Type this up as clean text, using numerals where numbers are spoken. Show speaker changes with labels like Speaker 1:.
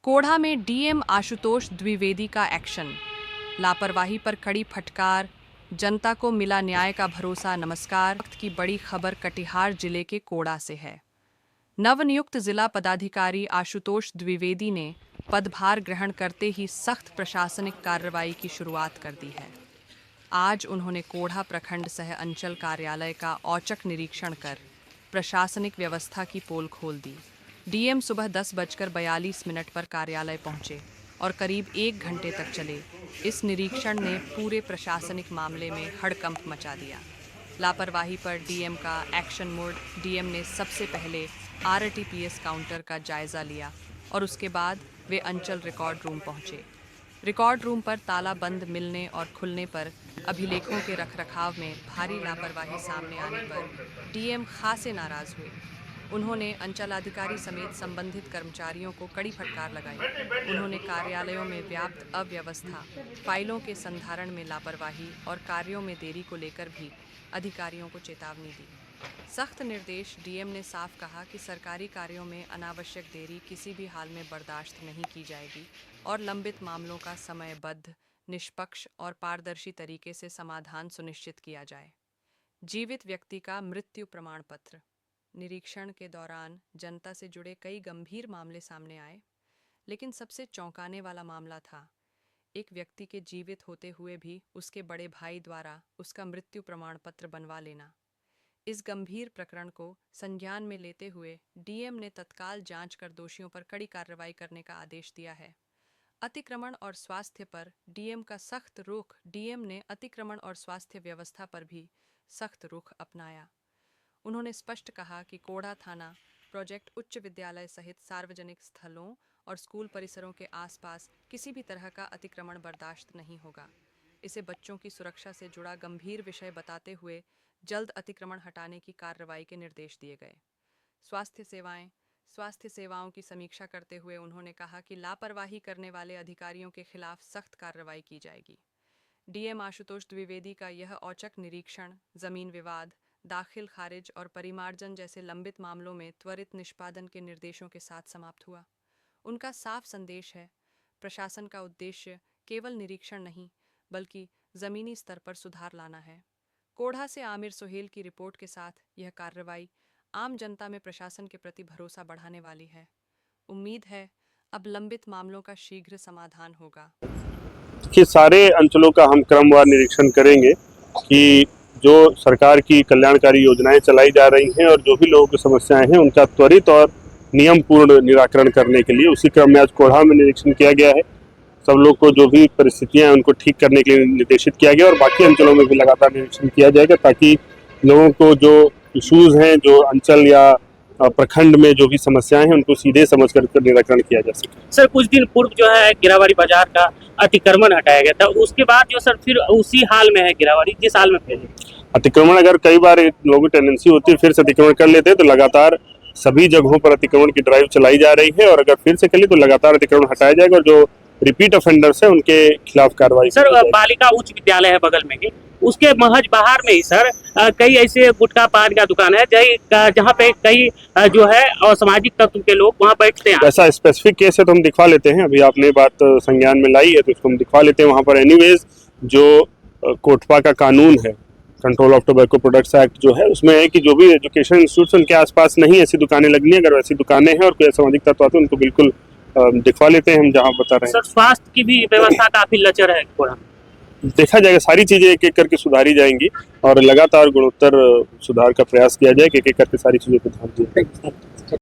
Speaker 1: कोढ़ा में डीएम आशुतोष द्विवेदी का एक्शन। लापरवाही पर कड़ी फटकार, जनता को मिला न्याय का भरोसा। नमस्कार। वक्त की बड़ी खबर कटिहार जिले के कोढ़ा से है। नवनियुक्त जिला पदाधिकारी आशुतोष द्विवेदी ने पदभार ग्रहण करते ही सख्त प्रशासनिक कार्रवाई की शुरुआत कर दी है। आज उन्होंने कोढ़ा प्रखंड सह अंचल कार्यालय का औचक निरीक्षण कर प्रशासनिक व्यवस्था की पोल खोल दी। डीएम सुबह 10:42 पर कार्यालय पहुंचे और करीब 1 घंटे तक चले इस निरीक्षण ने पूरे प्रशासनिक मामले में हड़कंप मचा दिया। लापरवाही पर डीएम का एक्शन मोड। डीएम ने सबसे पहले आरटीपीएस काउंटर का जायजा लिया और उसके बाद वे अंचल रिकॉर्ड रूम पहुंचे। रिकॉर्ड रूम पर ताला बंद मिलने और खुलने पर अभिलेखों के रखरखाव में भारी लापरवाही सामने आने पर डीएम खासे नाराज हुए। उन्होंने अंचलाधिकारी समेत संबंधित कर्मचारियों को कड़ी फटकार लगाई। उन्होंने कार्यालयों में व्याप्त अव्यवस्था, फाइलों के संधारण में लापरवाही और कार्यों में देरी को लेकर भी अधिकारियों को चेतावनी दी। सख्त निर्देश। डीएम ने साफ कहा कि सरकारी कार्यों में अनावश्यक देरी किसी भी हाल में बर्दाश्त नहीं की जाएगी और लंबित मामलों का समयबद्ध, निष्पक्ष और पारदर्शी तरीके से समाधान सुनिश्चित किया जाए। जीवित व्यक्ति का मृत्यु प्रमाण पत्र। निरीक्षण के दौरान जनता से जुड़े कई गंभीर मामले सामने आए, लेकिन सबसे चौंकाने वाला मामला था एक व्यक्ति के जीवित होते हुए भी उसके बड़े भाई द्वारा उसका मृत्यु प्रमाण पत्र बनवा लेना। इस गंभीर प्रकरण को संज्ञान में लेते हुए डीएम ने तत्काल जांच कर दोषियों पर कड़ी कार्रवाई करने का आदेश दिया है। अतिक्रमण और स्वास्थ्य पर डीएम का सख्त रुख। डीएम ने अतिक्रमण और स्वास्थ्य व्यवस्था पर भी सख्त रुख अपनाया। उन्होंने स्पष्ट कहा कि कोढ़ा थाना प्रोजेक्ट उच्च विद्यालय सहित सार्वजनिक स्थलों और स्कूल परिसरों के आसपास किसी भी तरह का अतिक्रमण बर्दाश्त नहीं होगा। इसे बच्चों की सुरक्षा से जुड़ा गंभीर विषय बताते हुए जल्द अतिक्रमण हटाने की कार्रवाई के निर्देश दिए गए। स्वास्थ्य सेवाओं की समीक्षा करते हुए उन्होंने कहा कि लापरवाही करने वाले अधिकारियों के खिलाफ सख्त कार्रवाई की जाएगी। डीएम आशुतोष द्विवेदी का यह औचक निरीक्षण जमीन विवाद, दाखिल खारिज और परिमार्जन जैसे लंबित मामलों में त्वरित निष्पादन के निर्देशों के साथ समाप्त हुआ। उनका साफ संदेश है, प्रशासन का उद्देश्य केवल निरीक्षण नहीं बल्कि जमीनी स्तर पर सुधार लाना है। कोढ़ा से आमिर सोहेल की रिपोर्ट के साथ यह कार्रवाई आम जनता में प्रशासन के प्रति भरोसा बढ़ाने वाली है। उम्मीद है अब लंबित मामलों का शीघ्र समाधान होगा।
Speaker 2: कि सारे अंचलों का हम क्रमवार निरीक्षण करेंगे कि जो सरकार की कल्याणकारी योजनाएं चलाई जा रही हैं और जो भी लोगों की समस्याएं हैं उनका त्वरित और नियम पूर्ण निराकरण करने के लिए उसी क्रम में आज कोढ़ा में निरीक्षण किया गया है। सब लोग को जो भी परिस्थितियां हैं उनको ठीक करने के लिए निर्देशित किया गया और बाकी अंचलों में भी लगातार निरीक्षण किया जाएगा ताकि लोगों को जो इशूज हैं, जो अंचल या प्रखंड में जो भी समस्याएं हैं उनको सीधे समझ कर निराकरण किया जा सके।
Speaker 3: सर, कुछ दिन पूर्व जो है गिरावाड़ी बाजार का अतिक्रमण हटाया गया था, उसके बाद जो सर फिर उसी हाल में है गिरावाड़ी, जिस हाल में फैली
Speaker 2: अतिक्रमण। अगर कई बार लोगों की टेंडेंसी होती है फिर से अतिक्रमण कर लेते हैं तो लगातार सभी जगहों पर अतिक्रमण की ड्राइव चलाई जा रही है और अगर फिर से करें तो लगातार अतिक्रमण हटाया जाएगा और जो रिपीट ऑफेंडर्स है उनके खिलाफ कार्रवाई। सर,
Speaker 3: बालिका उच्च विद्यालय है बगल में ही, उसके महज बाहर में ही सर कई ऐसे गुटखा पान का दुकान है जहाँ पे कई जो है असामाजिक तत्व के लोग वहाँ बैठते हैं।
Speaker 2: ऐसा स्पेसिफिक केस है तो हम दिखवा लेते हैं। अभी आपने बात संज्ञान में लाई है तो इसको हम दिखवा लेते हैं। वहाँ पर एनीवेज जो कोटपा का कानून है, control of tobacco products act जो है, उसमें है कि जो भी एजुकेशन इंस्टीट्यूशन के आसपास नहीं ऐसी दुकानें लगनी है। अगर ऐसी दुकानें हैं और कोई असामाजिक तत्व आते हैं उनको बिल्कुल दिखवा लेते हैं हम जहाँ बता रहे हैं।
Speaker 3: सर, स्वास्थ्य की भी व्यवस्था काफी लचर है,
Speaker 2: देखा जाएगा। सारी चीजें एक एक करके सुधारी जाएंगी और लगातार गुणोत्तर सुधार का प्रयास किया जाए। एक एक करके सारी चीजों पर ध्यान दिया।